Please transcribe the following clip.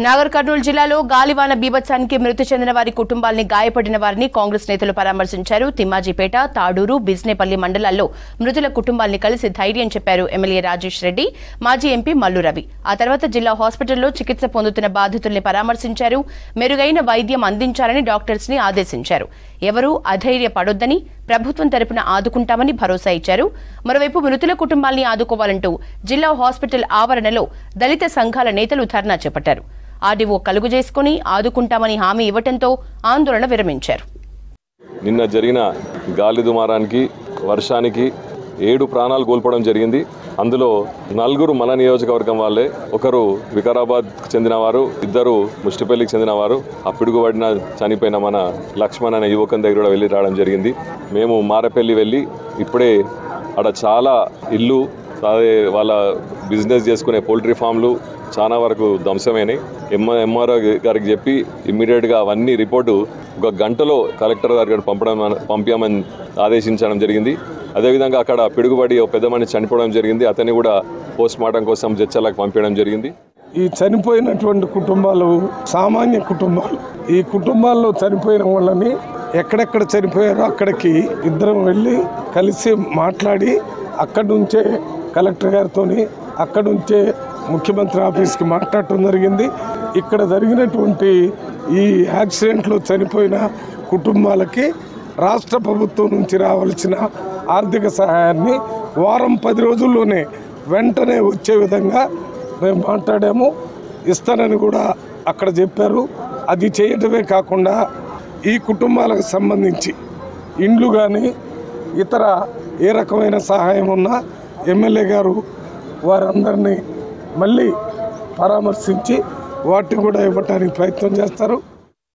నాగర్ కర్నూలు జిల్లాలో గాలివాన బీభత్సానికి మృతి చెందిన వారి కుటుంబాల్ని గాయపడిన వారిని కాంగ్రెస్ నేతలు పరామర్శించారు. తిమ్మాజీపేట, తాడూరు, బిజ్నేపల్లి మండలాల్లో మృతుల కుటుంబాల్ని కలిసి ధైర్యం చెప్పారు ఎమ్మెల్యే రాజేష్ రెడ్డి, మాజీ ఎంపీ మల్లు రవి. ఆ తర్వాత జిల్లా హాస్పిటల్లో చికిత్స పొందుతున్న బాధితుల్ని పరామర్శించారు. మెరుగైన వైద్యం అందించాలని డాక్టర్స్ ని ఆదేశించారు. ఎవరూ అధైర్యపడొద్దని, ప్రభుత్వం తరపున ఆదుకుంటామని భరోసా ఇచ్చారు. మరోవైపు మృతుల కుటుంబాల్ని ఆదుకోవాలంటూ జిల్లా హాస్పిటల్ ఆవరణలో దళిత సంఘాల నేతలు ధర్నా చేపట్టారు. ఆర్డీఓ కలుగు చేసుకుని ఆదుకుంటామని హామీ ఇవ్వడంతో ఆందోళన విరమించారు. నిన్న జరిగిన గాలి దుమారానికి, వర్షానికి 7 ప్రాణాలు కోల్పోవడం జరిగింది. అందులో 4 మన నియోజకవర్గం వాళ్ళే, ఒకరు వికారాబాద్ చెందినవారు, 2 ముష్టిపల్లికి చెందినవారు. ఆ పిడుగుపడిన చనిపోయిన మన లక్ష్మణ్ అనే యువకుని దగ్గర కూడా వెళ్ళి రావడం జరిగింది. మేము మారపల్లి వెళ్ళి ఇప్పుడే అక్కడ చాలా ఇల్లు, అదే వాళ్ళ బిజినెస్ చేసుకునే పోల్ట్రీ ఫామ్లు చాలా వరకు ధ్వంసమైనాయి. ఎంఆర్ఓ గారికి చెప్పి ఇమ్మీడియట్గా అవన్నీ రిపోర్టు 1 గంటలో కలెక్టర్ గారికి పంపించమని ఆదేశించడం జరిగింది. అదేవిధంగా అక్కడ పిడుగుబడి ఒక పెద్ద మనిషి చనిపోవడం జరిగింది. అతన్ని కూడా పోస్ట్ మార్టం కోసం జడ్చర్లకు పంపించడం జరిగింది. ఈ చనిపోయినటువంటి కుటుంబాలు సామాన్య కుటుంబాలు. ఈ కుటుంబాల్లో చనిపోయిన వాళ్ళని ఎక్కడెక్కడ చనిపోయారో అక్కడికి ఇద్దరం వెళ్ళి కలిసి మాట్లాడి అక్కడి నుంచే కలెక్టర్ గారితో, అక్కడి నుంచే ముఖ్యమంత్రి ఆఫీస్కి మాట్లాడటం జరిగింది. ఇక్కడ జరిగినటువంటి ఈ యాక్సిడెంట్లో చనిపోయిన కుటుంబాలకి రాష్ట్ర ప్రభుత్వం నుంచి రావాల్సిన ఆర్థిక సహాయాన్ని వారం 10 రోజుల్లోనే వెంటనే వచ్చే విధంగా మేము మాట్లాడాము. ఇస్తానని కూడా అక్కడ చెప్పారు. అది చేయటమే కాకుండా ఈ కుటుంబాలకు సంబంధించి ఇండ్లు కానీ ఇతర ఏ రకమైన సహాయం ఉన్నా ఎమ్మెల్యే గారు వారందరినీ మళ్ళీ పరామర్శించి వాటిని కూడా ఇవ్వడానికి ప్రయత్నం చేస్తారు.